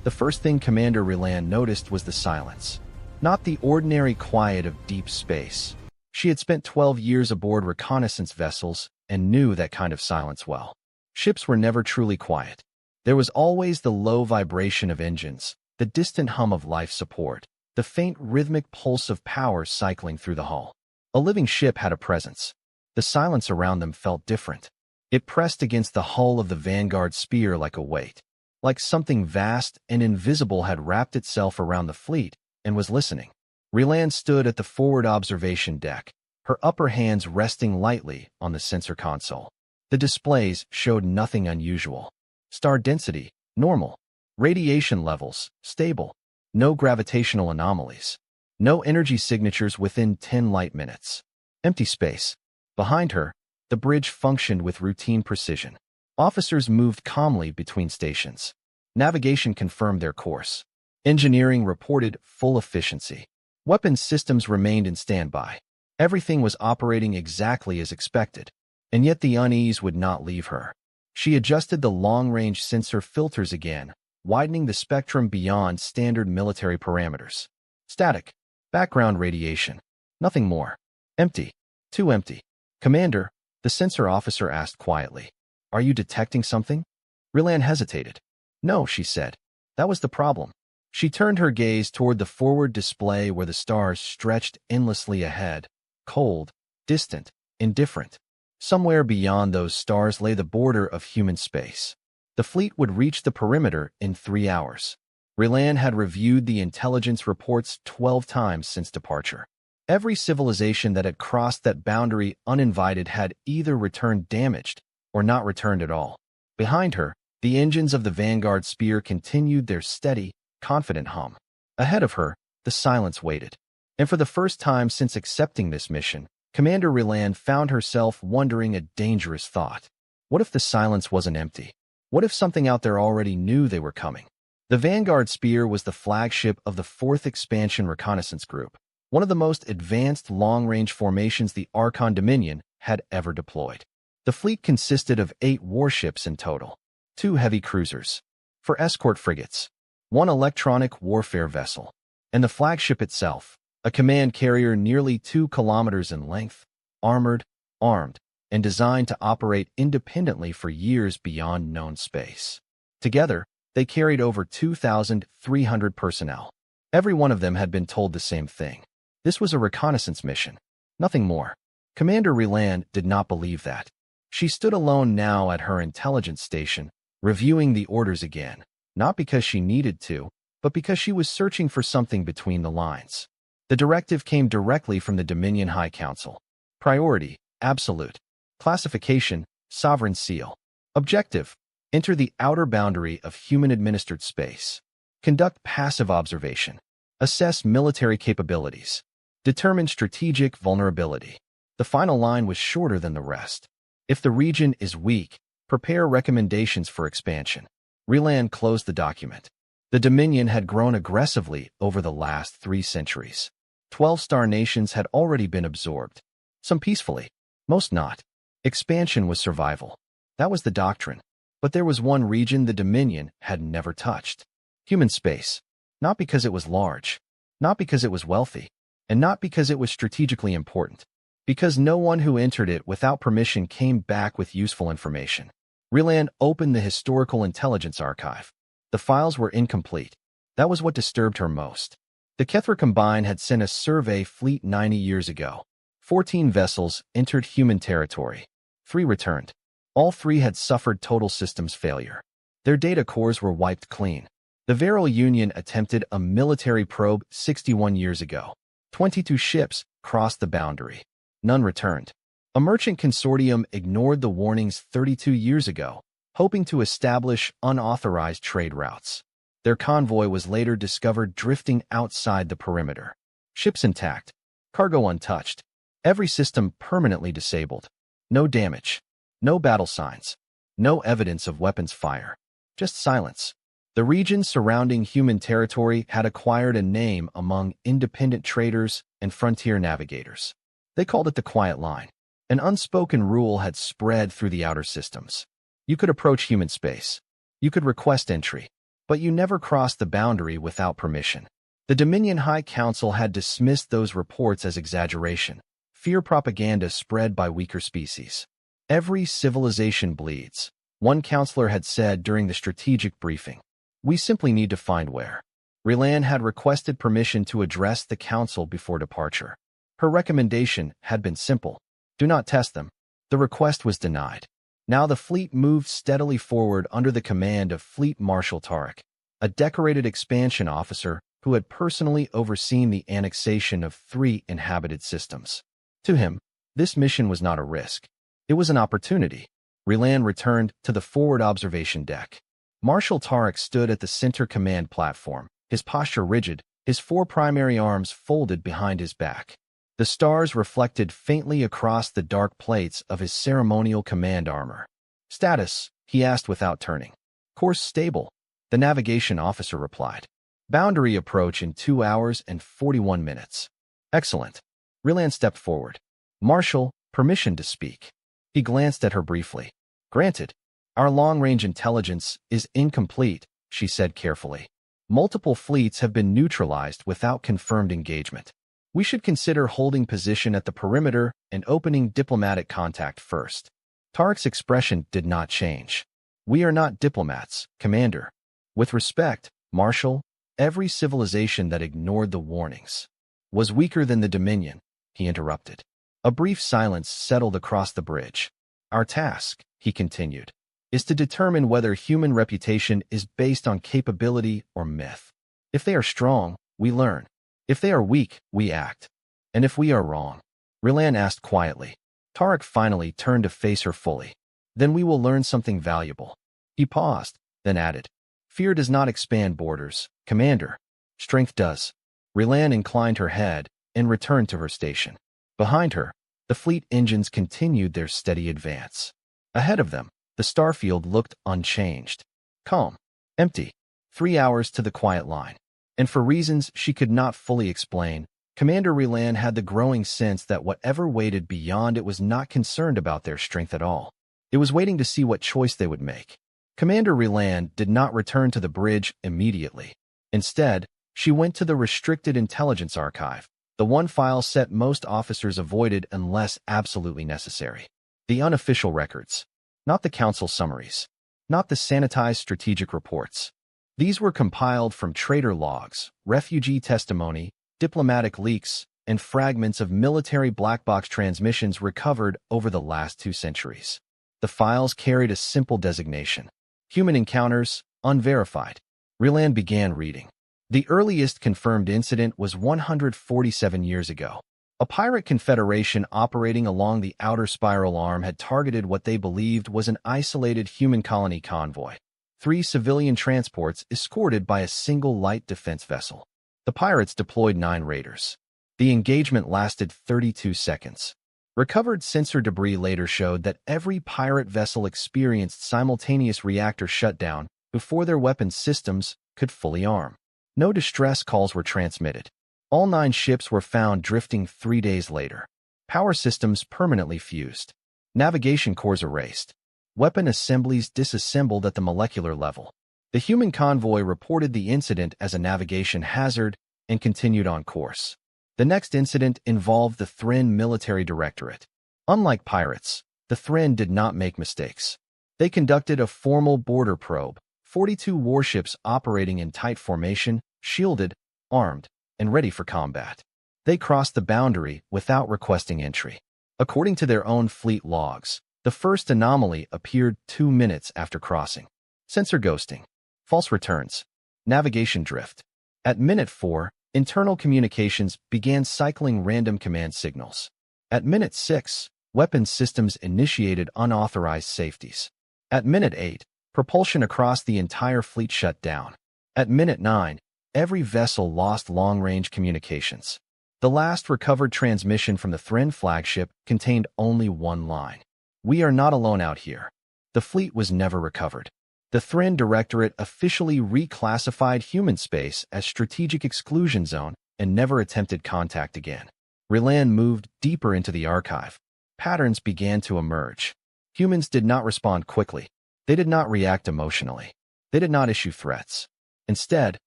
The first thing Commander Ryland noticed was the silence. Not the ordinary quiet of deep space. She had spent 12 years aboard reconnaissance vessels and knew that kind of silence well. Ships were never truly quiet. There was always the low vibration of engines, the distant hum of life support, the faint rhythmic pulse of power cycling through the hull. A living ship had a presence. The silence around them felt different. It pressed against the hull of the Vanguard spear like a weight, like something vast and invisible had wrapped itself around the fleet and was listening. Ryland stood at the forward observation deck, her upper hands resting lightly on the sensor console. The displays showed nothing unusual. Star density, normal. Radiation levels, stable. No gravitational anomalies. No energy signatures within 10 light minutes. Empty space. Behind her, the bridge functioned with routine precision. Officers moved calmly between stations. Navigation confirmed their course. Engineering reported full efficiency. Weapons systems remained in standby. Everything was operating exactly as expected. And yet the unease would not leave her. She adjusted the long-range sensor filters again, widening the spectrum beyond standard military parameters. Static. Background radiation. Nothing more. Empty. Too empty. Commander, the sensor officer asked quietly. Are you detecting something? Ryland hesitated. No, she said. That was the problem. She turned her gaze toward the forward display where the stars stretched endlessly ahead, cold, distant, indifferent. Somewhere beyond those stars lay the border of human space. The fleet would reach the perimeter in 3 hours. Ryland had reviewed the intelligence reports 12 times since departure. Every civilization that had crossed that boundary uninvited had either returned damaged or not returned at all. Behind her, the engines of the Vanguard spear continued their steady, confident hum. Ahead of her, the silence waited. And for the first time since accepting this mission, Commander Ryland found herself wondering a dangerous thought. What if the silence wasn't empty? What if something out there already knew they were coming? The Vanguard spear was the flagship of the 4th Expansion Reconnaissance Group, one of the most advanced long-range formations the Archon Dominion had ever deployed. The fleet consisted of 8 warships in total, 2 heavy cruisers, 4 escort frigates, 1 electronic warfare vessel, and the flagship itself, a command carrier nearly 2 kilometers in length, armored, armed, and designed to operate independently for years beyond known space. Together, they carried over 2,300 personnel. Every one of them had been told the same thing. This was a reconnaissance mission, nothing more. Commander Ryland did not believe that. She stood alone now at her intelligence station, reviewing the orders again, not because she needed to, but because she was searching for something between the lines. The directive came directly from the Dominion High Council. Priority, absolute. Classification, sovereign seal. Objective, enter the outer boundary of human-administered space. Conduct passive observation. Assess military capabilities. Determine strategic vulnerability. The final line was shorter than the rest. If the region is weak, prepare recommendations for expansion. Ryland closed the document. The Dominion had grown aggressively over the last 3 centuries. 12 star nations had already been absorbed. Some peacefully, most not. Expansion was survival. That was the doctrine. But there was one region the Dominion had never touched. Human space. Not because it was large. Not because it was wealthy. And not because it was strategically important. Because no one who entered it without permission came back with useful information. Ryland opened the Historical Intelligence Archive. The files were incomplete. That was what disturbed her most. The Kethra Combine had sent a survey fleet 90 years ago. 14 vessels entered human territory. 3 returned. All 3 had suffered total systems failure. Their data cores were wiped clean. The Viral Union attempted a military probe 61 years ago. 22 ships crossed the boundary. None returned. A merchant consortium ignored the warnings 32 years ago, hoping to establish unauthorized trade routes. Their convoy was later discovered drifting outside the perimeter. Ships intact. Cargo untouched. Every system permanently disabled. No damage. No battle signs. No evidence of weapons fire. Just silence. The region surrounding human territory had acquired a name among independent traders and frontier navigators. They called it the Quiet Line. An unspoken rule had spread through the outer systems. You could approach human space. You could request entry. But you never crossed the boundary without permission. The Dominion High Council had dismissed those reports as exaggeration, fear propaganda spread by weaker species. Every civilization bleeds, one counselor had said during the strategic briefing. We simply need to find where. Rilan had requested permission to address the council before departure. Her recommendation had been simple. Do not test them. The request was denied. Now the fleet moved steadily forward under the command of Fleet Marshal Tarek, a decorated expansion officer who had personally overseen the annexation of 3 inhabited systems. To him, this mission was not a risk. It was an opportunity. Rilan returned to the forward observation deck. Marshal Tarek stood at the center command platform, his posture rigid, his 4 primary arms folded behind his back. The stars reflected faintly across the dark plates of his ceremonial command armor. Status, he asked without turning. Course stable, the navigation officer replied. Boundary approach in 2 hours and 41 minutes. Excellent. Rilan stepped forward. Marshal, permission to speak. He glanced at her briefly. Granted. Our long-range intelligence is incomplete, she said carefully. Multiple fleets have been neutralized without confirmed engagement. We should consider holding position at the perimeter and opening diplomatic contact first. Tarek's expression did not change. We are not diplomats, Commander. With respect, Marshal, every civilization that ignored the warnings was weaker than the Dominion, he interrupted. A brief silence settled across the bridge. Our task, he continued, is to determine whether human reputation is based on capability or myth. If they are strong, we learn. If they are weak, we act. And if we are wrong? Rilan asked quietly. Tarek finally turned to face her fully. Then we will learn something valuable. He paused, then added. Fear does not expand borders, Commander. Strength does. Rilan inclined her head and returned to her station. Behind her, the fleet engines continued their steady advance. Ahead of them, the starfield looked unchanged. Calm. Empty. 3 hours to the quiet line. And for reasons she could not fully explain, Commander Rilan had the growing sense that whatever waited beyond it was not concerned about their strength at all. It was waiting to see what choice they would make. Commander Rilan did not return to the bridge immediately. Instead, she went to the restricted intelligence archive, the one file set most officers avoided unless absolutely necessary. The unofficial records. Not the council summaries. Not the sanitized strategic reports. These were compiled from traitor logs, refugee testimony, diplomatic leaks, and fragments of military black box transmissions recovered over the last 2 centuries. The files carried a simple designation. Human encounters, unverified. Rilan began reading. The earliest confirmed incident was 147 years ago. A pirate confederation operating along the outer spiral arm had targeted what they believed was an isolated human colony convoy. 3 civilian transports escorted by a single light defense vessel. The pirates deployed 9 raiders. The engagement lasted 32 seconds. Recovered sensor debris later showed that every pirate vessel experienced simultaneous reactor shutdown before their weapons systems could fully arm. No distress calls were transmitted. All 9 ships were found drifting 3 days later. Power systems permanently fused. Navigation cores erased. Weapon assemblies disassembled at the molecular level. The human convoy reported the incident as a navigation hazard and continued on course. The next incident involved the Thren Military Directorate. Unlike pirates, the Thren did not make mistakes. They conducted a formal border probe, 42 warships operating in tight formation, shielded, armed, and ready for combat. They crossed the boundary without requesting entry. According to their own fleet logs, the first anomaly appeared 2 minutes after crossing. Sensor ghosting. False returns. Navigation drift. At minute 4, internal communications began cycling random command signals. At minute 6, weapons systems initiated unauthorized safeties. At minute 8, propulsion across the entire fleet shut down. At minute 9, every vessel lost long-range communications. The last recovered transmission from the Thren flagship contained only one line. We are not alone out here. The fleet was never recovered. The Thren Directorate officially reclassified human space as strategic exclusion zone and never attempted contact again. Rilan moved deeper into the archive. Patterns began to emerge. Humans did not respond quickly. They did not react emotionally. They did not issue threats. Instead,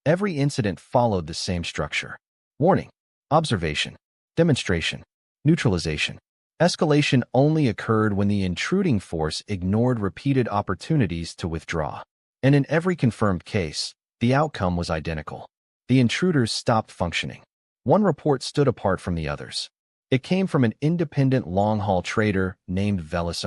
every incident followed the same structure. Warning, observation, demonstration, neutralization. Escalation only occurred when the intruding force ignored repeated opportunities to withdraw. And in every confirmed case, the outcome was identical. The intruders stopped functioning. One report stood apart from the others. It came from an independent long-haul trader named Velis,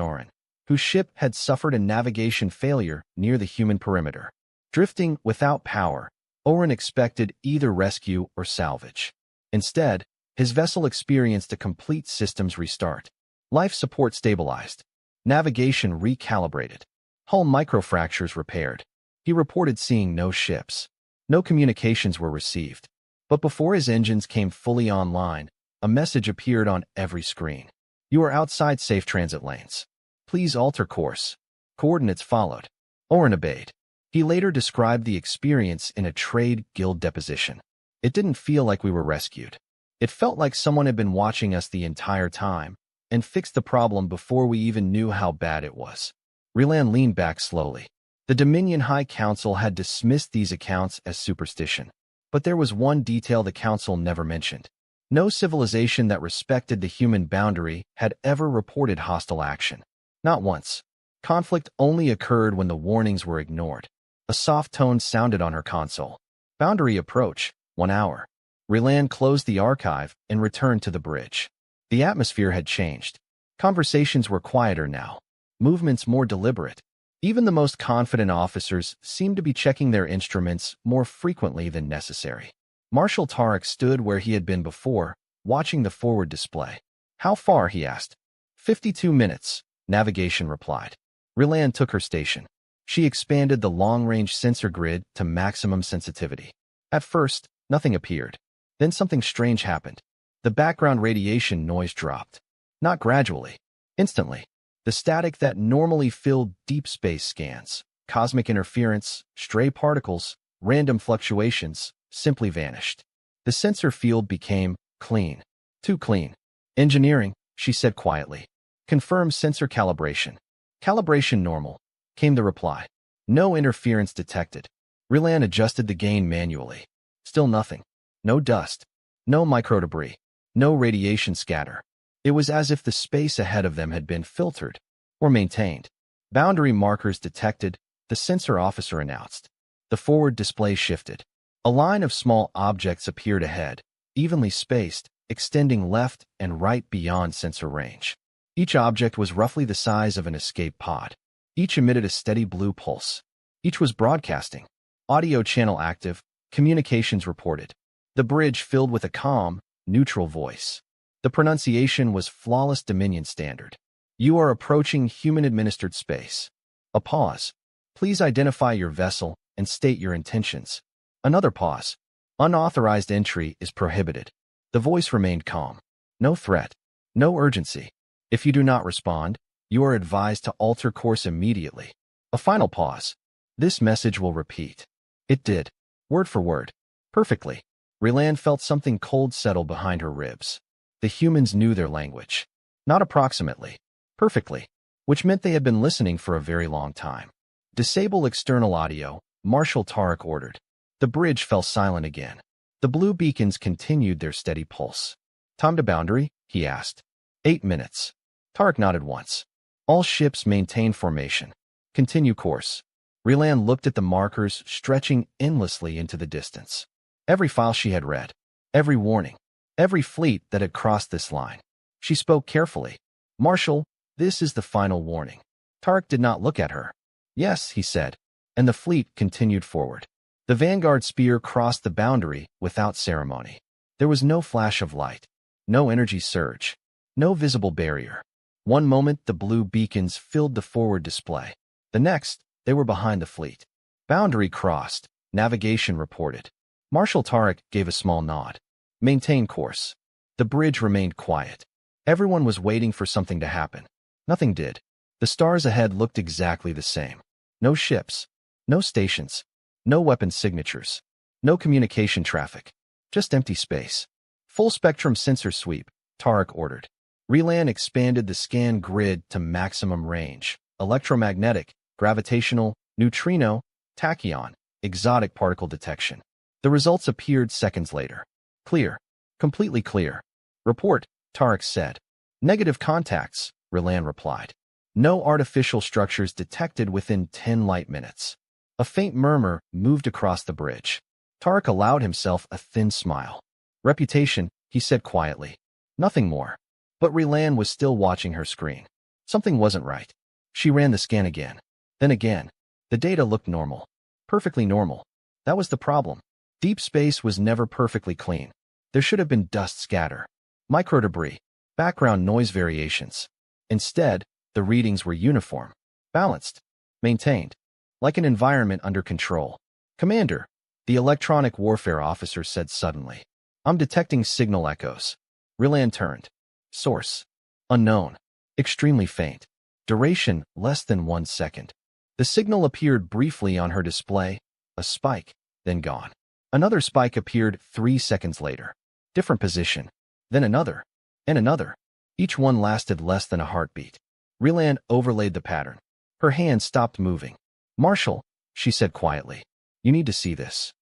whose ship had suffered a navigation failure near the human perimeter. Drifting without power, Oren expected either rescue or salvage. Instead, his vessel experienced a complete systems restart. Life support stabilized. Navigation recalibrated. Hull microfractures repaired. He reported seeing no ships. No communications were received. But before his engines came fully online, a message appeared on every screen. You are outside safe transit lanes. Please alter course. Coordinates followed. Oren obeyed. He later described the experience in a trade guild deposition. It didn't feel like we were rescued. It felt like someone had been watching us the entire time and fixed the problem before we even knew how bad it was. Relan leaned back slowly. The Dominion High Council had dismissed these accounts as superstition. But there was one detail the council never mentioned. No civilization that respected the human boundary had ever reported hostile action. Not once. Conflict only occurred when the warnings were ignored. A soft tone sounded on her console. Boundary approach, 1 hour. Relan closed the archive and returned to the bridge. The atmosphere had changed. Conversations were quieter now. Movements more deliberate. Even the most confident officers seemed to be checking their instruments more frequently than necessary. Marshal Tarek stood where he had been before, watching the forward display. How far, he asked. 52 minutes, navigation replied. Relan took her station. She expanded the long-range sensor grid to maximum sensitivity. At first, nothing appeared. Then something strange happened. The background radiation noise dropped. Not gradually. Instantly. The static that normally filled deep space scans, cosmic interference, stray particles, random fluctuations, simply vanished. The sensor field became clean. Too clean. Engineering, she said quietly. Confirm sensor calibration. Calibration normal, came the reply. No interference detected. Relan adjusted the gain manually. Still nothing. No dust. No microdebris. No radiation scatter. It was as if the space ahead of them had been filtered or maintained. Boundary markers detected, the sensor officer announced. The forward display shifted. A line of small objects appeared ahead, evenly spaced, extending left and right beyond sensor range. Each object was roughly the size of an escape pod. Each emitted a steady blue pulse. Each was broadcasting. Audio channel active, communications reported. The bridge filled with a calm, neutral voice. The pronunciation was flawless Dominion standard. You are approaching human-administered space. A pause. Please identify your vessel and state your intentions. Another pause. Unauthorized entry is prohibited. The voice remained calm. No threat. No urgency. If you do not respond, you are advised to alter course immediately. A final pause. This message will repeat. It did. Word for word. Perfectly. Relan felt something cold settle behind her ribs. The humans knew their language. Not approximately. Perfectly. Which meant they had been listening for a very long time. Disable external audio, Marshal Tarek ordered. The bridge fell silent again. The blue beacons continued their steady pulse. Time to boundary? He asked. 8 minutes. Tarek nodded once. All ships maintain formation. Continue course. Relan looked at the markers stretching endlessly into the distance. Every file she had read. Every warning. Every fleet that had crossed this line. She spoke carefully. Marshal, this is the final warning. Tarek did not look at her. Yes, he said, and the fleet continued forward. The Vanguard spear crossed the boundary without ceremony. There was no flash of light, no energy surge, no visible barrier. One moment the blue beacons filled the forward display. The next, they were behind the fleet. Boundary crossed, navigation reported. Marshal Tarek gave a small nod. Maintain course. The bridge remained quiet. Everyone was waiting for something to happen. Nothing did. The stars ahead looked exactly the same. No ships. No stations. No weapon signatures. No communication traffic. Just empty space. Full spectrum sensor sweep, Tarek ordered. Relan expanded the scan grid to maximum range. Electromagnetic, gravitational, neutrino, tachyon. exotic particle detection. The results appeared seconds later. Clear. Completely clear. Report, Tarek said. Negative contacts, Rilan replied. No artificial structures detected within 10 light minutes. A faint murmur moved across the bridge. Tarek allowed himself a thin smile. Reputation, he said quietly. Nothing more. But Rilan was still watching her screen. Something wasn't right. She ran the scan again. Then again. The data looked normal. Perfectly normal. That was the problem. Deep space was never perfectly clean. There should have been dust scatter, microdebris, background noise variations. Instead, the readings were uniform, balanced, maintained, like an environment under control. Commander, the electronic warfare officer said suddenly. I'm detecting signal echoes. Rilan turned. Source. Unknown. Extremely faint. Duration less than 1 second. The signal appeared briefly on her display, a spike, then gone. Another spike appeared 3 seconds later. Different position. Then another. And another. Each one lasted less than a heartbeat. Rilan overlaid the pattern. Her hand stopped moving. Marshal, she said quietly. You need to see this.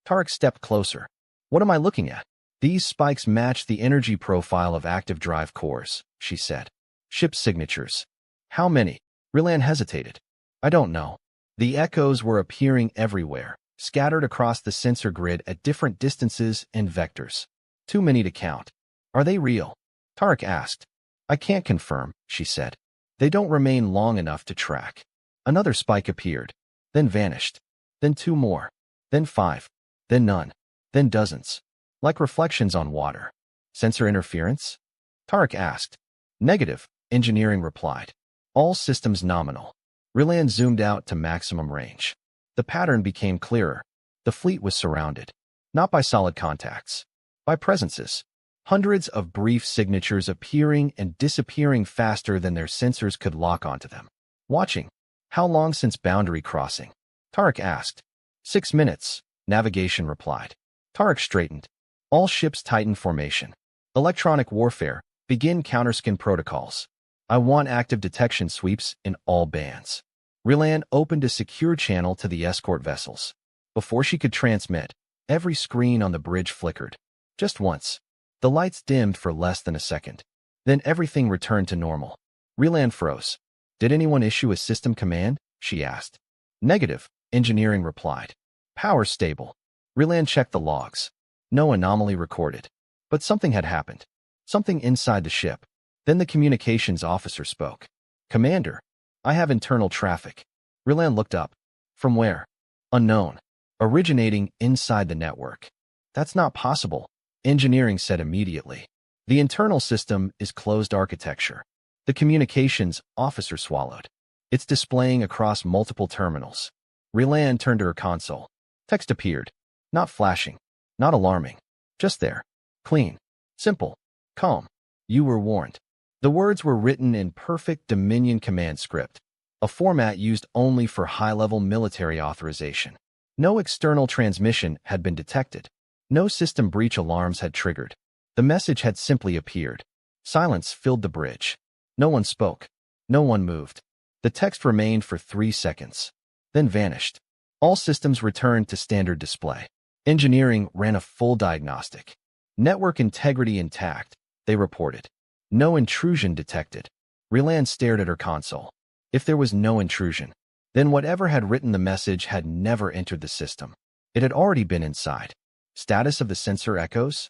Tarek stepped closer. What am I looking at? These spikes match the energy profile of active drive cores, she said. Ship signatures. How many? Rilan hesitated. I don't know. The echoes were appearing everywhere, scattered across the sensor grid at different distances and vectors. Too many to count. Are they real? Tarek asked. I can't confirm, she said. They don't remain long enough to track. Another spike appeared, then vanished. Then 2 more. Then 5. Then none. Then dozens. Like reflections on water. Sensor interference? Tarek asked. Negative, engineering replied. All systems nominal. Rilan zoomed out to maximum range. The pattern became clearer. The fleet was surrounded. Not by solid contacts. By presences. Hundreds of brief signatures appearing and disappearing faster than their sensors could lock onto them. Watching. How long since boundary crossing? Tarek asked. 6 minutes, navigation replied. Tarek straightened. All ships tighten formation. Electronic warfare, begin counterskin protocols. I want active detection sweeps in all bands. Rilan opened a secure channel to the escort vessels. Before she could transmit, every screen on the bridge flickered. Just once. The lights dimmed for less than a second. Then everything returned to normal. Rilan froze. Did anyone issue a system command? She asked. Negative, engineering replied. Power stable. Rilan checked the logs. No anomaly recorded. But something had happened. Something inside the ship. Then the communications officer spoke. Commander, I have internal traffic. Rilan looked up. From where? Unknown. Originating inside the network. That's not possible, engineering said immediately. The internal system is closed architecture. The communications officer swallowed. It's displaying across multiple terminals. Rilan turned to her console. Text appeared. Not flashing. Not alarming. Just there. Clean. Simple. Calm. You were warned. The words were written in perfect Dominion command script, a format used only for high-level military authorization. No external transmission had been detected. No system breach alarms had triggered. The message had simply appeared. Silence filled the bridge. No one spoke. No one moved. The text remained for 3 seconds, then vanished. All systems returned to standard display. Engineering ran a full diagnostic. Network integrity intact, they reported. No intrusion detected. Rilan stared at her console. If there was no intrusion, then whatever had written the message had never entered the system. It had already been inside. Status of the sensor echoes?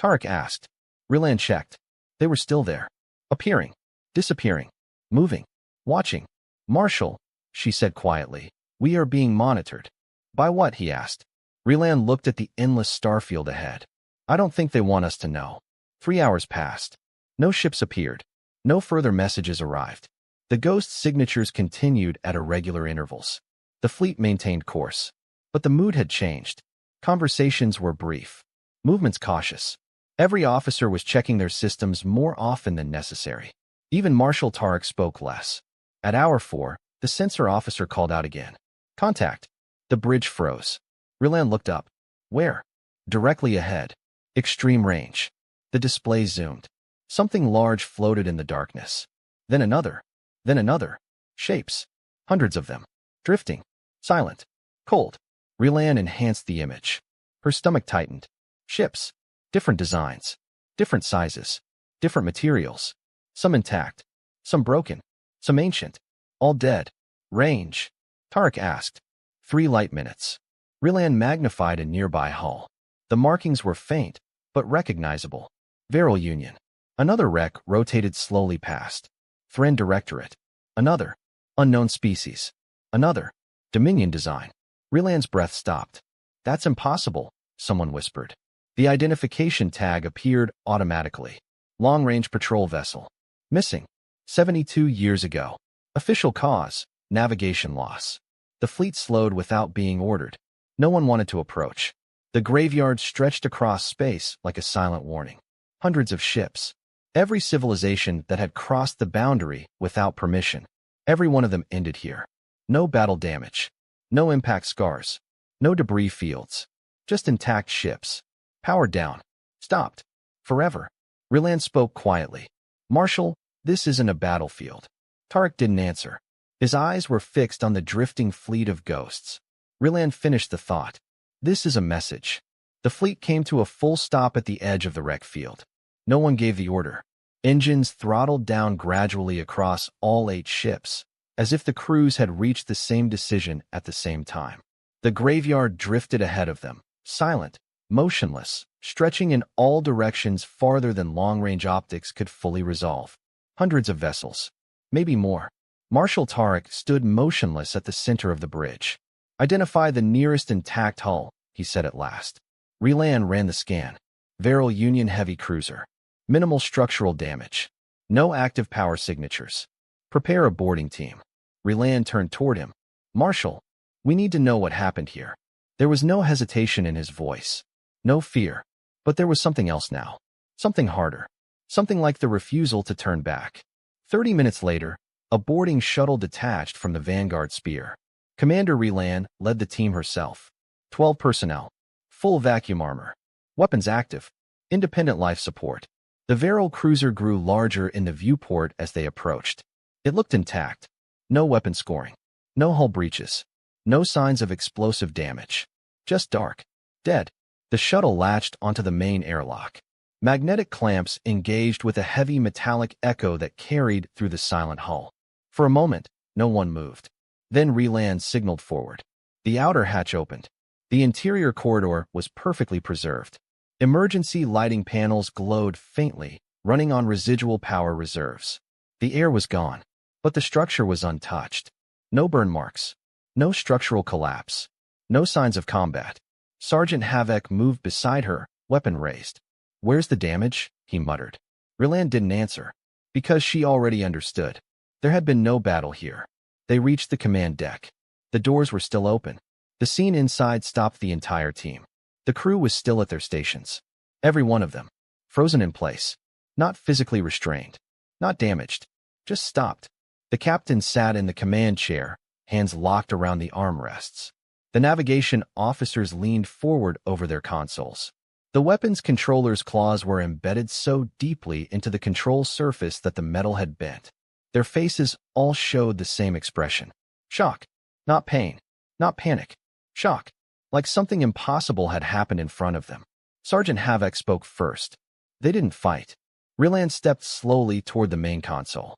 Tarek asked. Rilan checked. They were still there. Appearing. Disappearing. Moving. Watching. Marshal, she said quietly. We are being monitored. By what? He asked. Rilan looked at the endless starfield ahead. I don't think they want us to know. 3 hours passed. No ships appeared. No further messages arrived. The ghost signatures continued at irregular intervals. The fleet maintained course. But the mood had changed. Conversations were brief. Movements cautious. Every officer was checking their systems more often than necessary. Even Marshal Tarek spoke less. At hour 4, the sensor officer called out again. Contact. The bridge froze. Rilan looked up. Where? Directly ahead. Extreme range. The display zoomed. Something large floated in the darkness. Then another. Then another. Shapes. Hundreds of them. Drifting. Silent. Cold. Rilan enhanced the image. Her stomach tightened. Ships. Different designs. Different sizes. Different materials. Some intact. Some broken. Some ancient. All dead. Range. Tarek asked. 3 light minutes. Rilan magnified a nearby hull. The markings were faint, but recognizable. Viral Union. Another wreck rotated slowly past. Thren Directorate. Another. Unknown species. Another. Dominion design. Rilan's breath stopped. That's impossible, someone whispered. The identification tag appeared automatically. Long-range patrol vessel. Missing. 72 years ago. Official cause. Navigation loss. The fleet slowed without being ordered. No one wanted to approach. The graveyard stretched across space like a silent warning. Hundreds of ships. Every civilization that had crossed the boundary without permission. Every one of them ended here. No battle damage. No impact scars. No debris fields. Just intact ships. Powered down. Stopped. Forever. Rilan spoke quietly. Marshal, this isn't a battlefield. Tarek didn't answer. His eyes were fixed on the drifting fleet of ghosts. Rilan finished the thought. This is a message. The fleet came to a full stop at the edge of the wreck field. No one gave the order. Engines throttled down gradually across all 8 ships, as if the crews had reached the same decision at the same time. The graveyard drifted ahead of them, silent, motionless, stretching in all directions farther than long-range optics could fully resolve. Hundreds of vessels. Maybe more. Marshal Tarek stood motionless at the center of the bridge. Identify the nearest intact hull, he said at last. Rilan ran the scan. Viral Union heavy cruiser. Minimal structural damage. No active power signatures. Prepare a boarding team. Rilan turned toward him. Marshal, we need to know what happened here. There was no hesitation in his voice. No fear. But there was something else now. Something harder. Something like the refusal to turn back. 30 minutes later, a boarding shuttle detached from the Vanguard Spear. Commander Rilan led the team herself. 12 personnel. Full vacuum armor. Weapons active. Independent life support. The Viral cruiser grew larger in the viewport as they approached. It looked intact. No weapon scoring. No hull breaches. No signs of explosive damage. Just dark. Dead. The shuttle latched onto the main airlock. Magnetic clamps engaged with a heavy metallic echo that carried through the silent hull. For a moment, no one moved. Then Rilan signaled forward. The outer hatch opened. The interior corridor was perfectly preserved. Emergency lighting panels glowed faintly, running on residual power reserves. The air was gone, but the structure was untouched. No burn marks. No structural collapse. No signs of combat. Sergeant Havek moved beside her, weapon raised. Where's the damage? He muttered. Rilan didn't answer, because she already understood. There had been no battle here. They reached the command deck. The doors were still open. The scene inside stopped the entire team. The crew was still at their stations. Every one of them. Frozen in place. Not physically restrained. Not damaged. Just stopped. The captain sat in the command chair, hands locked around the armrests. The navigation officers leaned forward over their consoles. The weapons controller's claws were embedded so deeply into the control surface that the metal had bent. Their faces all showed the same expression. Shock. Not pain. Not panic. Shock. Like something impossible had happened in front of them. Sergeant Havek spoke first. They didn't fight. Rilan stepped slowly toward the main console.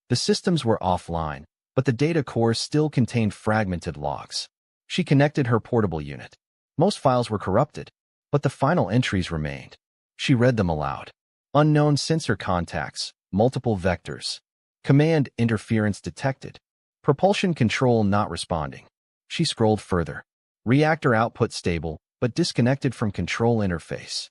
The systems were offline, but the data core still contained fragmented logs. She connected her portable unit. Most files were corrupted, but the final entries remained. She read them aloud. Unknown sensor contacts, multiple vectors. Command interference detected. Propulsion control not responding. She scrolled further. Reactor output stable, but disconnected from control interface.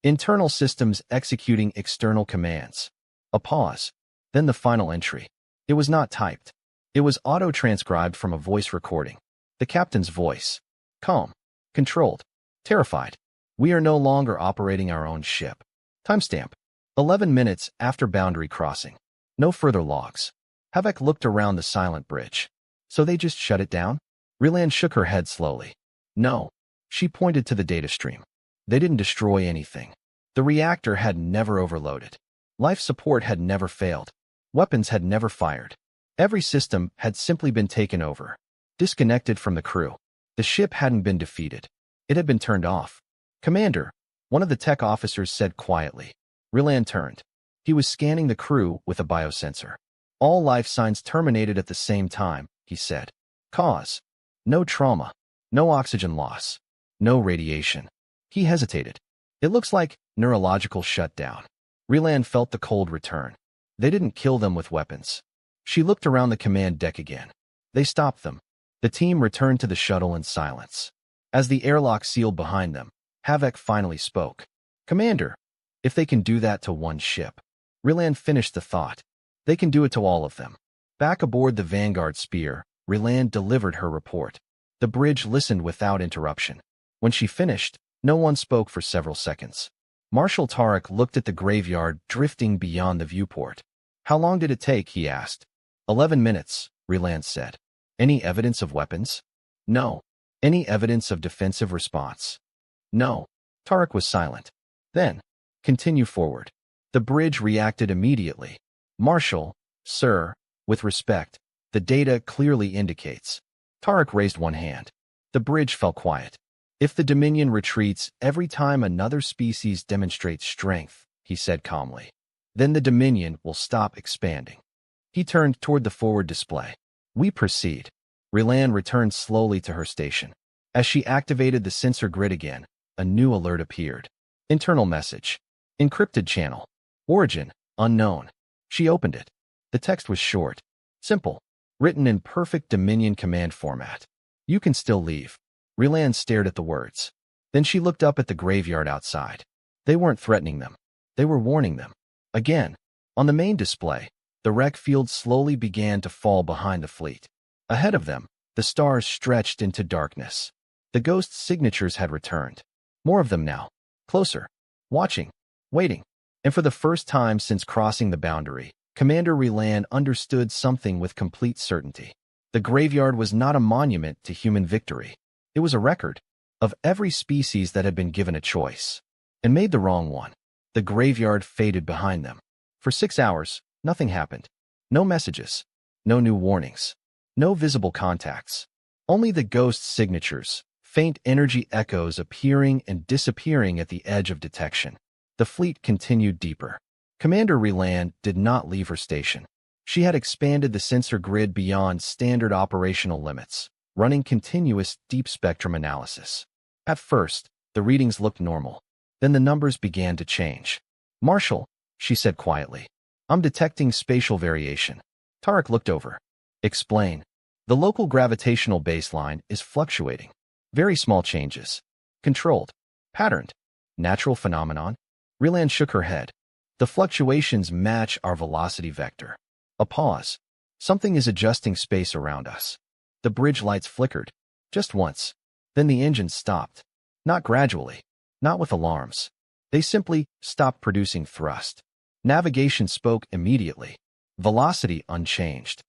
Internal systems executing external commands. A pause. Then the final entry. It was not typed. It was auto-transcribed from a voice recording. The captain's voice. Calm. Controlled. Terrified. We are no longer operating our own ship. Timestamp. 11 minutes after boundary crossing. No further logs. Havek looked around the silent bridge. So they just shut it down? Rilan shook her head slowly. No. She pointed to the data stream. They didn't destroy anything. The reactor had never overloaded. Life support had never failed. Weapons had never fired. Every system had simply been taken over. Disconnected from the crew. The ship hadn't been defeated. It had been turned off. "Commander," one of the tech officers said quietly. Ryland turned. He was scanning the crew with a biosensor. "All life signs terminated at the same time," he said. "Cause? No trauma. No oxygen loss. No radiation." He hesitated. "It looks like neurological shutdown." Ryland felt the cold return. They didn't kill them with weapons. She looked around the command deck again. They stopped them. The team returned to the shuttle in silence. As the airlock sealed behind them, Havoc finally spoke. "Commander, if they can do that to one ship." Ryland finished the thought. "They can do it to all of them." Back aboard the Vanguard Spear, Ryland delivered her report. The bridge listened without interruption. When she finished, no one spoke for several seconds. Marshal Tarek looked at the graveyard drifting beyond the viewport. "How long did it take?" he asked. 11 minutes, Ryland said. "Any evidence of weapons?" "No." "Any evidence of defensive response?" "No." Tarek was silent. "Then, continue forward." The bridge reacted immediately. "Marshal, sir, with respect, the data clearly indicates." Tarek raised one hand. The bridge fell quiet. "If the Dominion retreats every time another species demonstrates strength," he said calmly, "then the Dominion will stop expanding." He turned toward the forward display. "We proceed." Ryland returned slowly to her station. As she activated the sensor grid again, a new alert appeared. Internal message. Encrypted channel. Origin, unknown. She opened it. The text was short, simple, written in perfect Dominion command format. "You can still leave." Ryland stared at the words. Then she looked up at the graveyard outside. They weren't threatening them. They were warning them. Again, on the main display, the wreck field slowly began to fall behind the fleet. Ahead of them, the stars stretched into darkness. The ghost signatures had returned. More of them now. Closer. Watching. Waiting. And for the first time since crossing the boundary, Commander Ryland understood something with complete certainty. The graveyard was not a monument to human victory. It was a record of every species that had been given a choice and made the wrong one. The graveyard faded behind them. For 6 hours, nothing happened. No messages. No new warnings. No visible contacts. Only the ghost signatures, faint energy echoes appearing and disappearing at the edge of detection. The fleet continued deeper. Commander Ryland did not leave her station. She had expanded the sensor grid beyond standard operational limits, running continuous deep spectrum analysis. At first, the readings looked normal. Then the numbers began to change. "Marshal," she said quietly, "I'm detecting spatial variation." Tarek looked over. "Explain." "The local gravitational baseline is fluctuating. Very small changes. Controlled. Patterned. Natural phenomenon." Ryland shook her head. "The fluctuations match our velocity vector." A pause. "Something is adjusting space around us." The bridge lights flickered. Just once. Then the engines stopped. Not gradually. Not with alarms. They simply stopped producing thrust. Navigation spoke immediately. Velocity unchanged.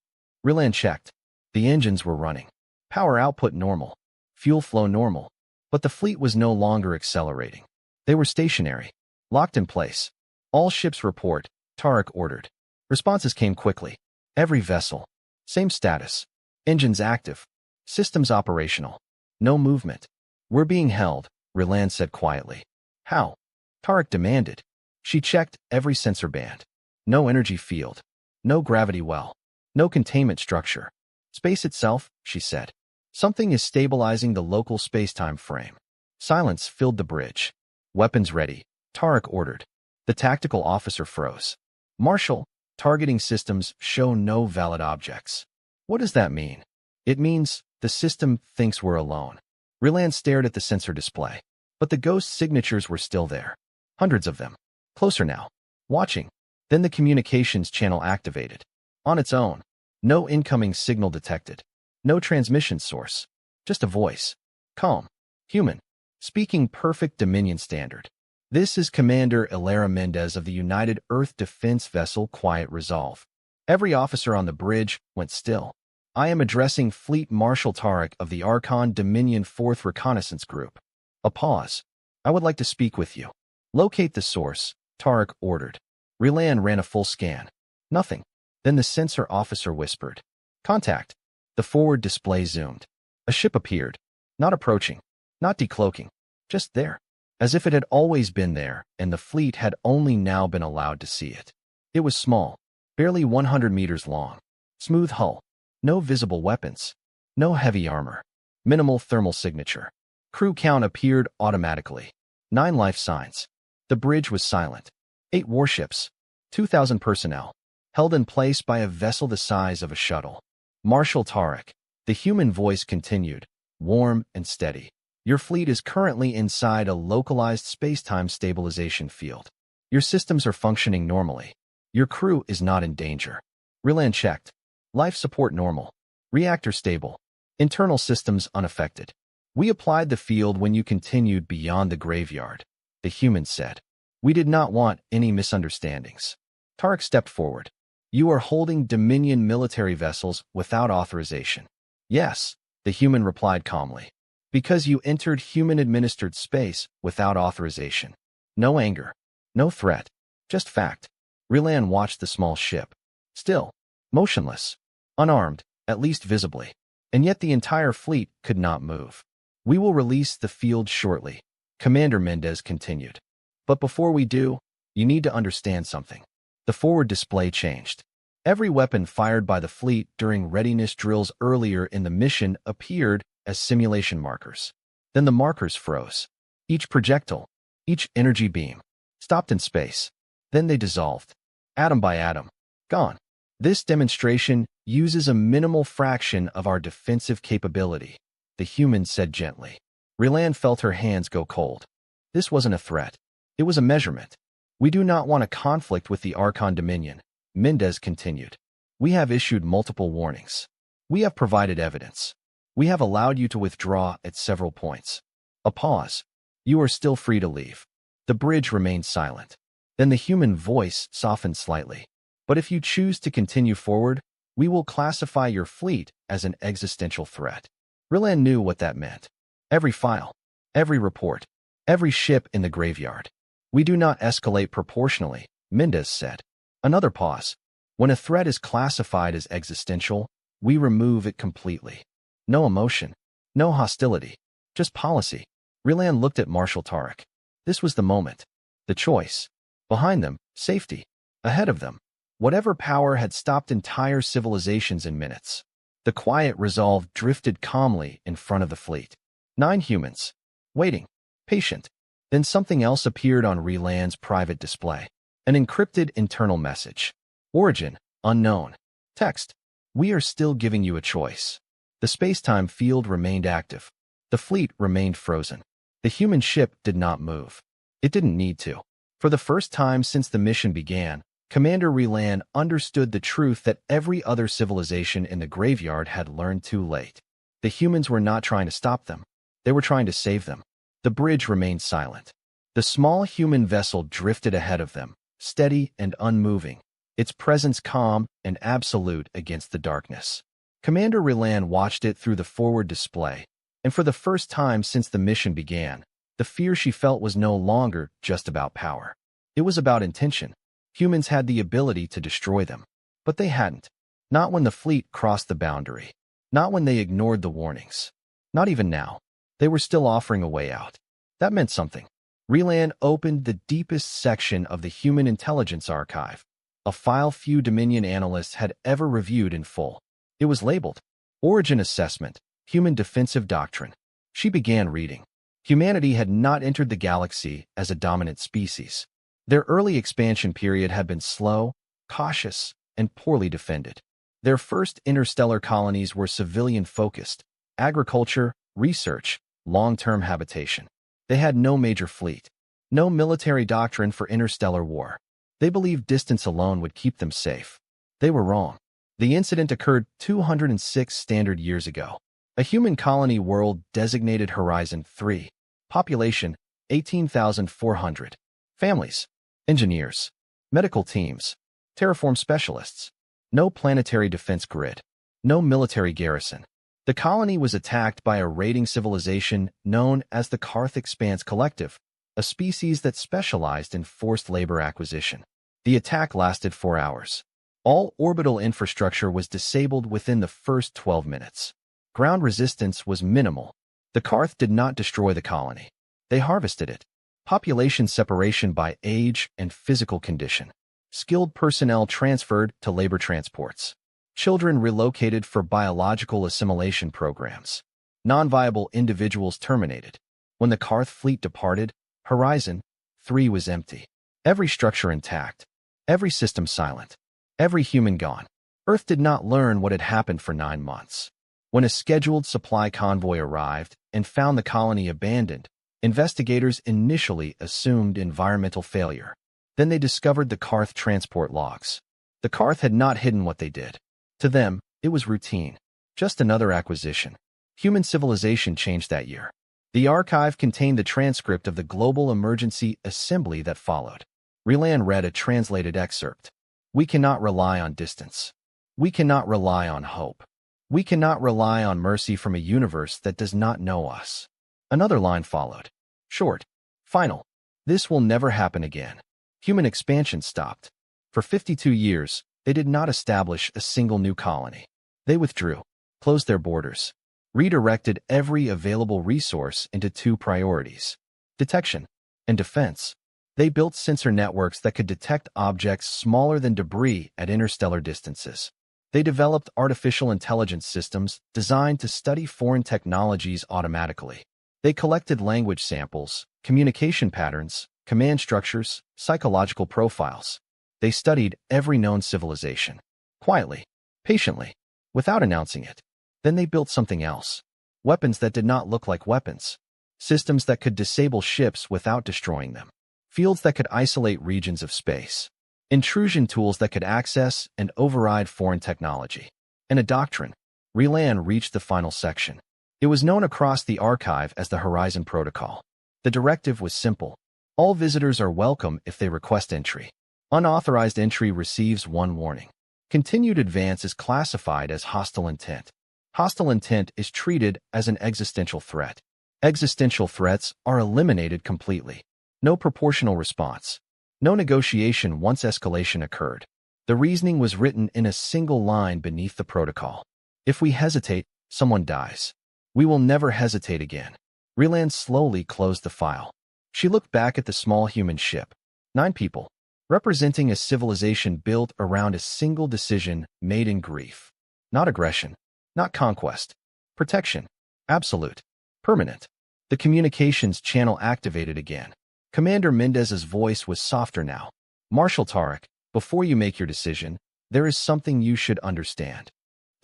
Ryland checked. The engines were running. Power output normal. Fuel flow normal. But the fleet was no longer accelerating. They were stationary. Locked in place. "All ships report," Tarek ordered. Responses came quickly. Every vessel. Same status. Engines active. Systems operational. No movement. "We're being held," Ryland said quietly. "How?" Tarek demanded. She checked every sensor band. No energy field. No gravity well. No containment structure. "Space itself," she said. "Something is stabilizing the local space-time frame." Silence filled the bridge. "Weapons ready," Tarek ordered. The tactical officer froze. "Marshal, targeting systems show no valid objects." "What does that mean?" "It means the system thinks we're alone." Ryland stared at the sensor display. But the ghost signatures were still there. Hundreds of them. Closer now. Watching. Then the communications channel activated. On its own. No incoming signal detected. No transmission source. Just a voice. Calm. Human. Speaking perfect Dominion standard. "This is Commander Ilara Mendez of the United Earth Defense Vessel Quiet Resolve." Every officer on the bridge went still. "I am addressing Fleet Marshal Tarek of the Archon Dominion 4th Reconnaissance Group." A pause. "I would like to speak with you." "Locate the source," Tarek ordered. Ryland ran a full scan. Nothing. Then the sensor officer whispered. "Contact." The forward display zoomed. A ship appeared. Not approaching, not decloaking, just there. As if it had always been there, and the fleet had only now been allowed to see it. It was small, barely 100 meters long. Smooth hull, no visible weapons, no heavy armor, minimal thermal signature. Crew count appeared automatically. 9 life signs. The bridge was silent. 8 warships, 2,000 personnel, held in place by a vessel the size of a shuttle. Marshal Tarek, the human voice continued, warm and steady. Your fleet is currently inside a localized space-time stabilization field. Your systems are functioning normally. Your crew is not in danger. Rilan checked. Life support normal. Reactor stable. Internal systems unaffected. We applied the field when you continued beyond the graveyard, the human said. We did not want any misunderstandings. Tarek stepped forward. You are holding Dominion military vessels without authorization. Yes, the human replied calmly. Because you entered human-administered space without authorization. No anger. No threat. Just fact. Rilan watched the small ship. Still. Motionless. Unarmed, at least visibly. And yet the entire fleet could not move. We will release the field shortly, Commander Mendez continued. But before we do, you need to understand something. The forward display changed. Every weapon fired by the fleet during readiness drills earlier in the mission appeared as simulation markers. Then the markers froze. Each projectile, each energy beam, stopped in space. Then they dissolved, atom by atom, gone. This demonstration uses a minimal fraction of our defensive capability, the human said gently. Rilan felt her hands go cold. This wasn't a threat. It was a measurement. We do not want a conflict with the Archon Dominion, Mendez continued. We have issued multiple warnings. We have provided evidence. We have allowed you to withdraw at several points. A pause. You are still free to leave. The bridge remained silent. Then the human voice softened slightly. But if you choose to continue forward, we will classify your fleet as an existential threat. Rilan knew what that meant. Every file, every report, every ship in the graveyard. We do not escalate proportionally, Mendez said. Another pause. When a threat is classified as existential, we remove it completely. No emotion, no hostility, just policy. Rilan looked at Marshal Tarek. This was the moment. The choice. Behind them, safety. Ahead of them, whatever power had stopped entire civilizations in minutes. The quiet resolve drifted calmly in front of the fleet. 9 humans. Waiting. Patient. Then something else appeared on Rilan's private display. An encrypted internal message. Origin, unknown. Text. We are still giving you a choice. The space-time field remained active. The fleet remained frozen. The human ship did not move. It didn't need to. For the first time since the mission began, Commander Rilan understood the truth that every other civilization in the graveyard had learned too late. The humans were not trying to stop them. They were trying to save them. The bridge remained silent. The small human vessel drifted ahead of them, steady and unmoving, its presence calm and absolute against the darkness. Commander Rilan watched it through the forward display, and for the first time since the mission began, the fear she felt was no longer just about power. It was about intention. Humans had the ability to destroy them, but they hadn't. Not when the fleet crossed the boundary. Not when they ignored the warnings. Not even now. They were still offering a way out. That meant something. Rilan opened the deepest section of the Human Intelligence Archive, a file few Dominion analysts had ever reviewed in full. It was labeled, Origin Assessment, Human Defensive Doctrine. She began reading. Humanity had not entered the galaxy as a dominant species. Their early expansion period had been slow, cautious, and poorly defended. Their first interstellar colonies were civilian-focused, agriculture, research, long-term habitation. They had no major fleet, no military doctrine for interstellar war. They believed distance alone would keep them safe. They were wrong. The incident occurred 206 standard years ago. A human colony world designated Horizon 3. Population, 18,400. Families, engineers, medical teams, terraform specialists. No planetary defense grid. No military garrison. The colony was attacked by a raiding civilization known as the Karth Expanse Collective, a species that specialized in forced labor acquisition. The attack lasted 4 hours. All orbital infrastructure was disabled within the first 12 minutes. Ground resistance was minimal. The Karth did not destroy the colony. They harvested it. Population separation by age and physical condition. Skilled personnel transferred to labor transports. Children relocated for biological assimilation programs. Non-viable individuals terminated. When the Karth fleet departed, Horizon 3 was empty. Every structure intact. Every system silent. Every human gone. Earth did not learn what had happened for 9 months. When a scheduled supply convoy arrived and found the colony abandoned, investigators initially assumed environmental failure. Then they discovered the Karth transport logs. The Karth had not hidden what they did. To them, it was routine. Just another acquisition. Human civilization changed that year. The archive contained the transcript of the global emergency assembly that followed. Relan read a translated excerpt. We cannot rely on distance. We cannot rely on hope. We cannot rely on mercy from a universe that does not know us. Another line followed. Short. Final. This will never happen again. Human expansion stopped. For 52 years, they did not establish a single new colony. They withdrew, closed their borders, redirected every available resource into 2 priorities: detection and defense. They built sensor networks that could detect objects smaller than debris at interstellar distances. They developed artificial intelligence systems designed to study foreign technologies automatically. They collected language samples, communication patterns, command structures, psychological profiles. They studied every known civilization. Quietly, patiently, without announcing it. Then they built something else. Weapons that did not look like weapons. Systems that could disable ships without destroying them. Fields that could isolate regions of space. Intrusion tools that could access and override foreign technology. And a doctrine. Relan reached the final section. It was known across the archive as the Horizon Protocol. The directive was simple. All visitors are welcome if they request entry. Unauthorized entry receives 1 warning. Continued advance is classified as hostile intent. Hostile intent is treated as an existential threat. Existential threats are eliminated completely. No proportional response. No negotiation once escalation occurred. The reasoning was written in a single line beneath the protocol. If we hesitate, someone dies. We will never hesitate again. Relan slowly closed the file. She looked back at the small human ship. 9 people, representing a civilization built around a single decision made in grief. Not aggression. Not conquest. Protection. Absolute. Permanent. The communications channel activated again. Commander Mendez's voice was softer now. Marshal Tarek, before you make your decision, there is something you should understand.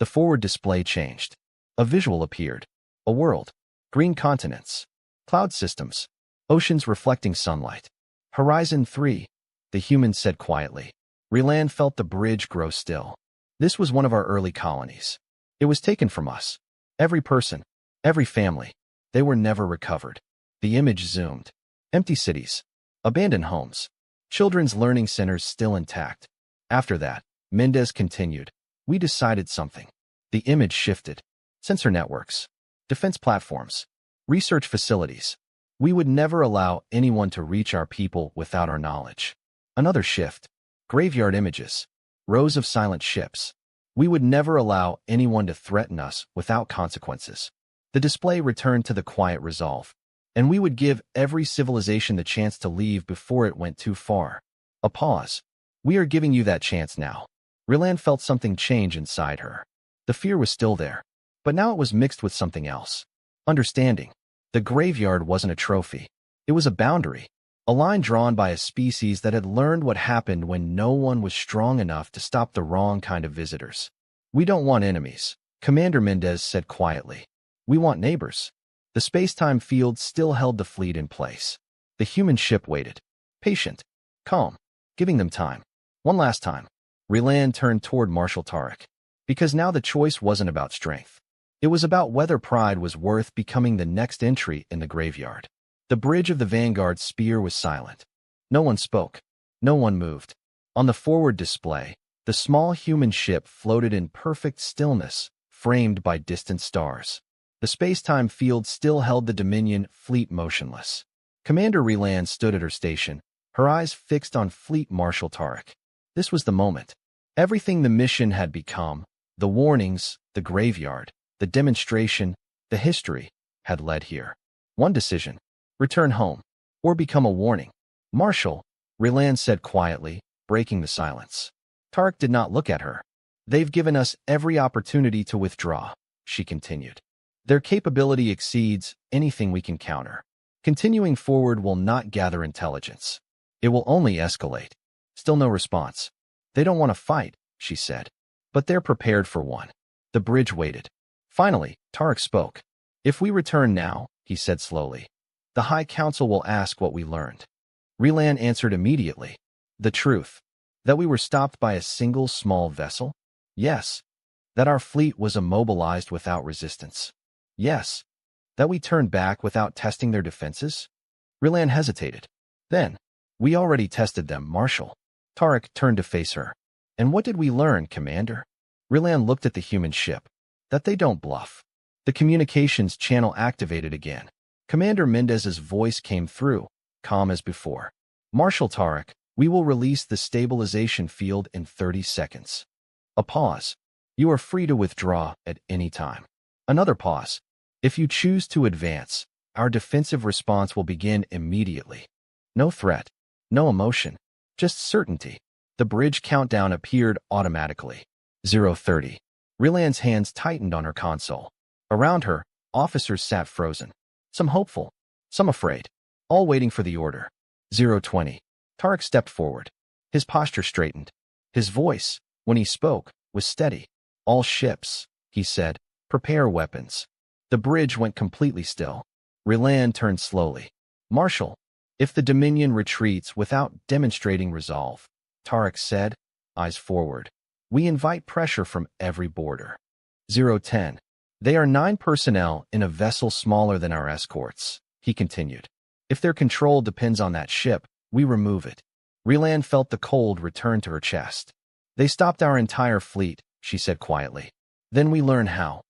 The forward display changed. A visual appeared. A world. Green continents. Cloud systems. Oceans reflecting sunlight. Horizon 3, the human said quietly. Relan felt the bridge grow still. This was one of our early colonies. It was taken from us. Every person. Every family. They were never recovered. The image zoomed. Empty cities. Abandoned homes. Children's learning centers still intact. After that, Mendez continued. We decided something. The image shifted. Sensor networks. Defense platforms. Research facilities. We would never allow anyone to reach our people without our knowledge. Another shift. Graveyard images. Rows of silent ships. We would never allow anyone to threaten us without consequences. The display returned to the quiet resolve. And we would give every civilization the chance to leave before it went too far. A pause. We are giving you that chance now. Relan felt something change inside her. The fear was still there, but now it was mixed with something else. Understanding. The graveyard wasn't a trophy. It was a boundary. A line drawn by a species that had learned what happened when no one was strong enough to stop the wrong kind of visitors. We don't want enemies, Commander Mendez said quietly. We want neighbors. The space-time field still held the fleet in place. The human ship waited. Patient. Calm. Giving them time. One last time. Relan turned toward Marshal Tarek. Because now the choice wasn't about strength. It was about whether pride was worth becoming the next entry in the graveyard. The bridge of the Vanguard's spear was silent. No one spoke. No one moved. On the forward display, the small human ship floated in perfect stillness, framed by distant stars. The space-time field still held the Dominion fleet motionless. Commander Relan stood at her station, her eyes fixed on Fleet Marshal Tarek. This was the moment. Everything the mission had become, the warnings, the graveyard, the demonstration, the history, had led here. One decision: return home, or become a warning. Marshal, Rylan said quietly, breaking the silence. Tarek did not look at her. They've given us every opportunity to withdraw, she continued. Their capability exceeds anything we can counter. Continuing forward will not gather intelligence. It will only escalate. Still no response. They don't want to fight, she said. But they're prepared for one. The bridge waited. Finally, Tarek spoke. If we return now, he said slowly, the High Council will ask what we learned. Rylan answered immediately. The truth. That we were stopped by a single small vessel? Yes. That our fleet was immobilized without resistance? Yes. That we turned back without testing their defenses? Rylan hesitated. Then, we already tested them, Marshal. Tarek turned to face her. And what did we learn, Commander? Rylan looked at the human ship. That they don't bluff. The communications channel activated again. Commander Mendez's voice came through, calm as before. Marshal Tarek, we will release the stabilization field in 30 seconds. A pause. You are free to withdraw at any time. Another pause. If you choose to advance, our defensive response will begin immediately. No threat, no emotion, just certainty. The bridge countdown appeared automatically. 0:30. Rylan's hands tightened on her console. Around her, officers sat frozen. Some hopeful, some afraid, all waiting for the order. 0:20. Tarek stepped forward. His posture straightened. His voice, when he spoke, was steady. All ships, he said, prepare weapons. The bridge went completely still. Rylan turned slowly. Marshal, if the Dominion retreats without demonstrating resolve, Tarek said, eyes forward, we invite pressure from every border. 0:10. They are 9 personnel in a vessel smaller than our escorts, he continued. If their control depends on that ship, we remove it. Rylan felt the cold return to her chest. They stopped our entire fleet, she said quietly. Then we learn how.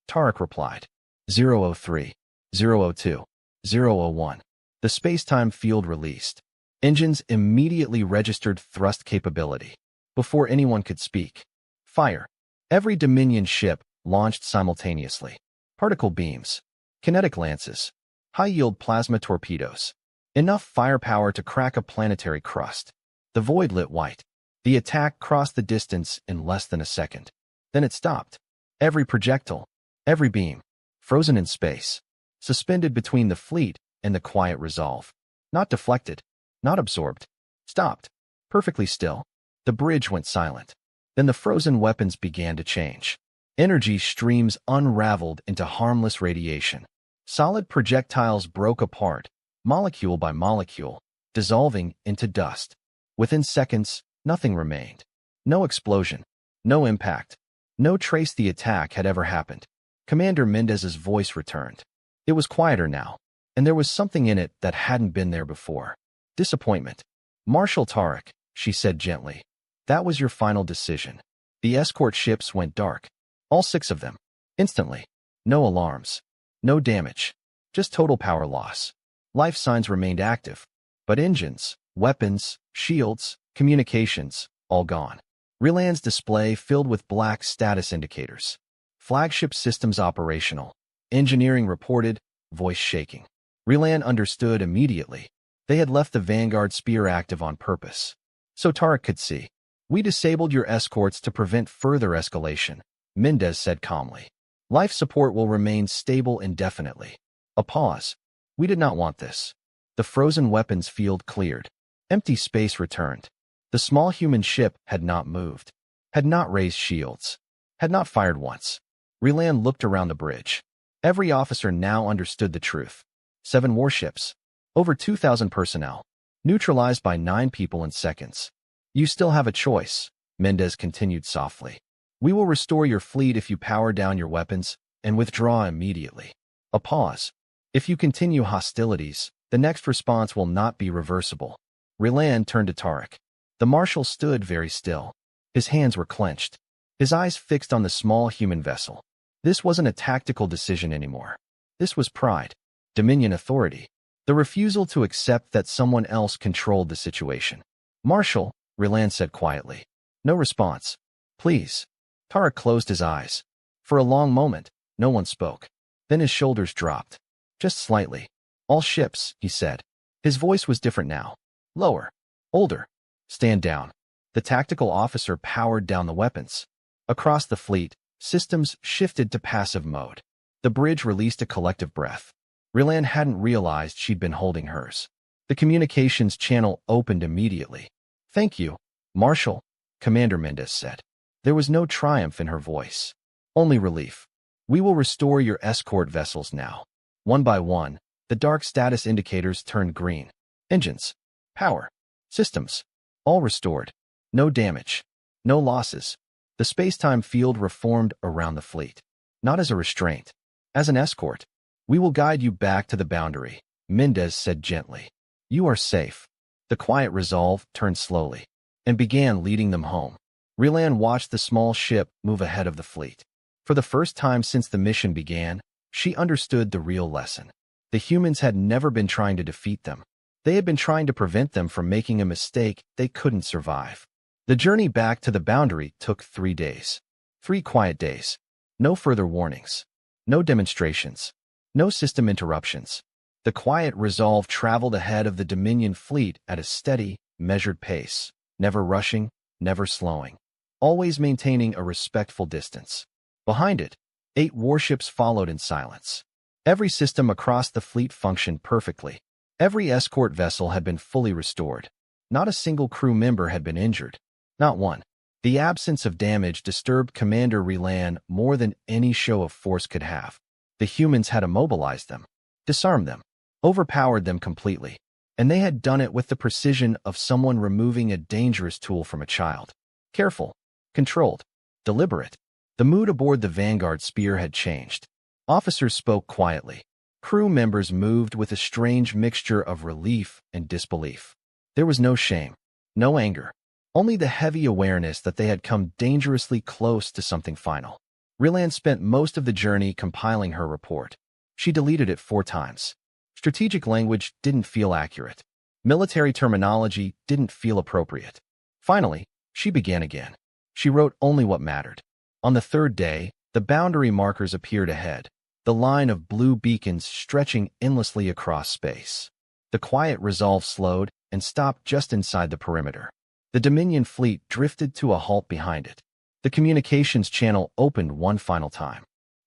Tarek replied. 0:03, 0:02, 0:01. The space-time field released. Engines immediately registered thrust capability. Before anyone could speak. Fire. Every Dominion ship launched simultaneously. Particle beams. Kinetic lances. High-yield plasma torpedoes. Enough firepower to crack a planetary crust. The void lit white. The attack crossed the distance in less than a second. Then it stopped. Every projectile, every beam, frozen in space, suspended between the fleet and the quiet resolve. Not deflected, not absorbed. Stopped. Perfectly still. The bridge went silent. Then the frozen weapons began to change. Energy streams unraveled into harmless radiation. Solid projectiles broke apart, molecule by molecule, dissolving into dust. Within seconds, nothing remained. No explosion, no impact, no trace the attack had ever happened. Commander Mendez's voice returned. It was quieter now, and there was something in it that hadn't been there before. Disappointment. Marshal Tarek, she said gently. That was your final decision. The escort ships went dark. All 6 of them. Instantly. No alarms. No damage. Just total power loss. Life signs remained active. But engines, weapons, shields, communications, all gone. Rylan's display filled with black status indicators. Flagship systems operational. Engineering reported, voice shaking. Rylan understood immediately. They had left the Vanguard Spear active on purpose. So Tarek could see. We disabled your escorts to prevent further escalation, Mendez said calmly. Life support will remain stable indefinitely. A pause. We did not want this. The frozen weapons field cleared. Empty space returned. The small human ship had not moved, had not raised shields, had not fired once. Rylan looked around the bridge. Every officer now understood the truth. 7 warships. Over 2,000 personnel. Neutralized by 9 people in seconds. You still have a choice, Mendez continued softly. We will restore your fleet if you power down your weapons and withdraw immediately. A pause. If you continue hostilities, the next response will not be reversible. Rylan turned to Tarek. The Marshal stood very still. His hands were clenched. His eyes fixed on the small human vessel. This wasn't a tactical decision anymore. This was pride, Dominion authority, the refusal to accept that someone else controlled the situation. Marshal, Rylan said quietly. No response. Please. Tarek closed his eyes. For a long moment, no one spoke. Then his shoulders dropped. Just slightly. All ships, he said. His voice was different now. Lower. Older. Stand down. The tactical officer powered down the weapons. Across the fleet, systems shifted to passive mode. The bridge released a collective breath. Rylan hadn't realized she'd been holding hers. The communications channel opened immediately. Thank you, Marshal, Commander Mendez said. There was no triumph in her voice. Only relief. We will restore your escort vessels now. One by one, the dark status indicators turned green. Engines, power, systems, all restored. No damage, no losses. The space-time field reformed around the fleet. Not as a restraint, as an escort. We will guide you back to the boundary, Mendez said gently. You are safe. The quiet resolve turned slowly and began leading them home. Rylan watched the small ship move ahead of the fleet. For the first time since the mission began, she understood the real lesson. The humans had never been trying to defeat them. They had been trying to prevent them from making a mistake they couldn't survive. The journey back to the boundary took 3 days. 3 quiet days. No further warnings. No demonstrations. No system interruptions. The quiet resolve traveled ahead of the Dominion fleet at a steady, measured pace, never rushing, never slowing, always maintaining a respectful distance. Behind it, 8 warships followed in silence. Every system across the fleet functioned perfectly. Every escort vessel had been fully restored. Not a single crew member had been injured. Not one. The absence of damage disturbed Commander Rylan more than any show of force could have. The humans had immobilized them, disarmed them, overpowered them completely, and they had done it with the precision of someone removing a dangerous tool from a child. Careful, controlled, deliberate. The mood aboard the Vanguard Spear had changed. Officers spoke quietly. Crew members moved with a strange mixture of relief and disbelief. There was no shame, no anger, only the heavy awareness that they had come dangerously close to something final. Rylan spent most of the journey compiling her report. She deleted it 4 times. Strategic language didn't feel accurate. Military terminology didn't feel appropriate. Finally, she began again. She wrote only what mattered. On the 3rd day, the boundary markers appeared ahead, the line of blue beacons stretching endlessly across space. The quiet resolve slowed and stopped just inside the perimeter. The Dominion fleet drifted to a halt behind it. The communications channel opened one final time.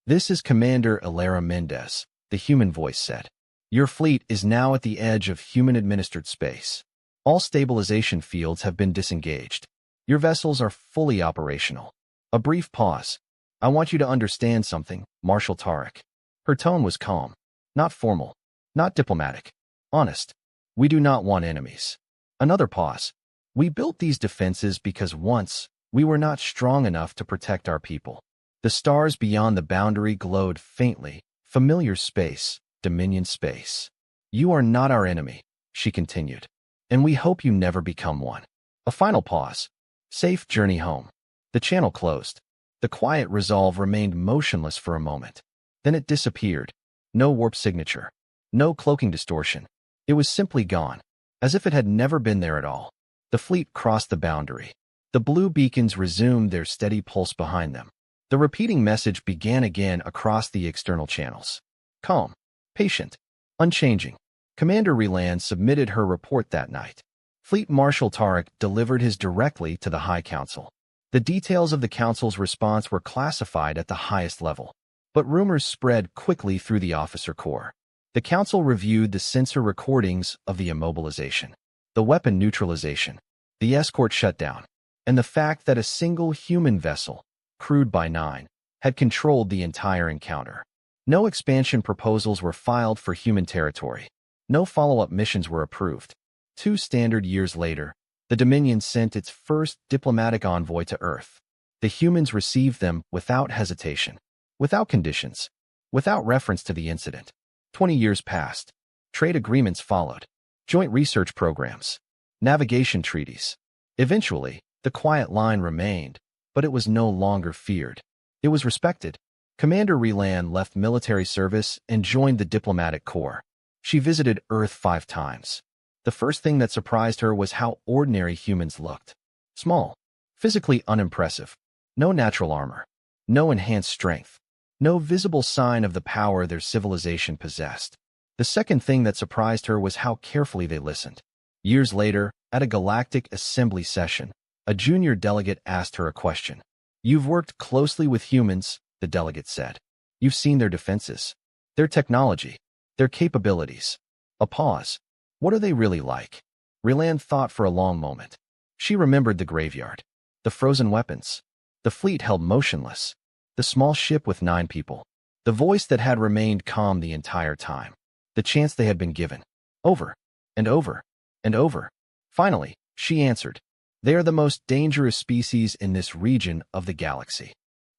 This is Commander Ilara Mendez, the human voice said. Your fleet is now at the edge of human-administered space. All stabilization fields have been disengaged. Your vessels are fully operational. A brief pause. I want you to understand something, Marshal Tarek. Her tone was calm, not formal, not diplomatic, honest. We do not want enemies. Another pause. We built these defenses because once, we were not strong enough to protect our people. The stars beyond the boundary glowed faintly. Familiar space, Dominion space. You are not our enemy, she continued, and we hope you never become one. A final pause. Safe journey home. The channel closed. The quiet resolve remained motionless for a moment. Then it disappeared. No warp signature. No cloaking distortion. It was simply gone, as if it had never been there at all. The fleet crossed the boundary. The blue beacons resumed their steady pulse behind them. The repeating message began again across the external channels. Calm, patient, unchanging. Commander Rylan submitted her report that night. Fleet Marshal Tarek delivered his directly to the High Council. The details of the Council's response were classified at the highest level, but rumors spread quickly through the officer corps. The Council reviewed the sensor recordings of the immobilization, the weapon neutralization, the escort shutdown, and the fact that a single human vessel, crewed by 9, had controlled the entire encounter. No expansion proposals were filed for human territory. No follow-up missions were approved. 2 standard years later, the Dominion sent its first diplomatic envoy to Earth. The humans received them without hesitation, without conditions, without reference to the incident. 20 years passed. Trade agreements followed. Joint research programs. Navigation treaties. Eventually, the quiet line remained, but it was no longer feared. It was respected. Commander Rylan left military service and joined the diplomatic corps. She visited Earth 5 times. The first thing that surprised her was how ordinary humans looked. Small, physically unimpressive, no natural armor, no enhanced strength. No visible sign of the power their civilization possessed. The second thing that surprised her was how carefully they listened. Years later, at a galactic assembly session, a junior delegate asked her a question. "You've worked closely with humans," the delegate said. "You've seen their defenses, their technology, their capabilities." A pause. What are they really like? Ryland thought for a long moment. She remembered the graveyard, the frozen weapons, the fleet held motionless, the small ship with 9 people, the voice that had remained calm the entire time, the chance they had been given, over and over and over. Finally, she answered, "They are the most dangerous species in this region of the galaxy."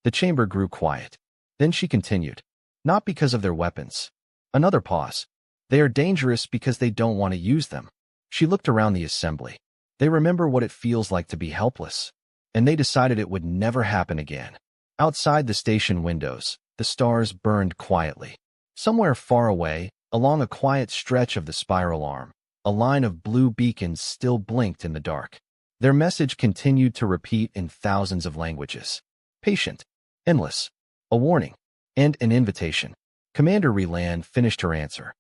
The chamber grew quiet. Then she continued, "Not because of their weapons." Another pause. "They are dangerous because they don't want to use them." She looked around the assembly. They remember what it feels like to be helpless, and they decided it would never happen again. Outside the station windows, the stars burned quietly. Somewhere far away, along a quiet stretch of the spiral arm, a line of blue beacons still blinked in the dark. Their message continued to repeat in thousands of languages. Patient, endless, a warning, and an invitation. Commander Ryland finished her answer.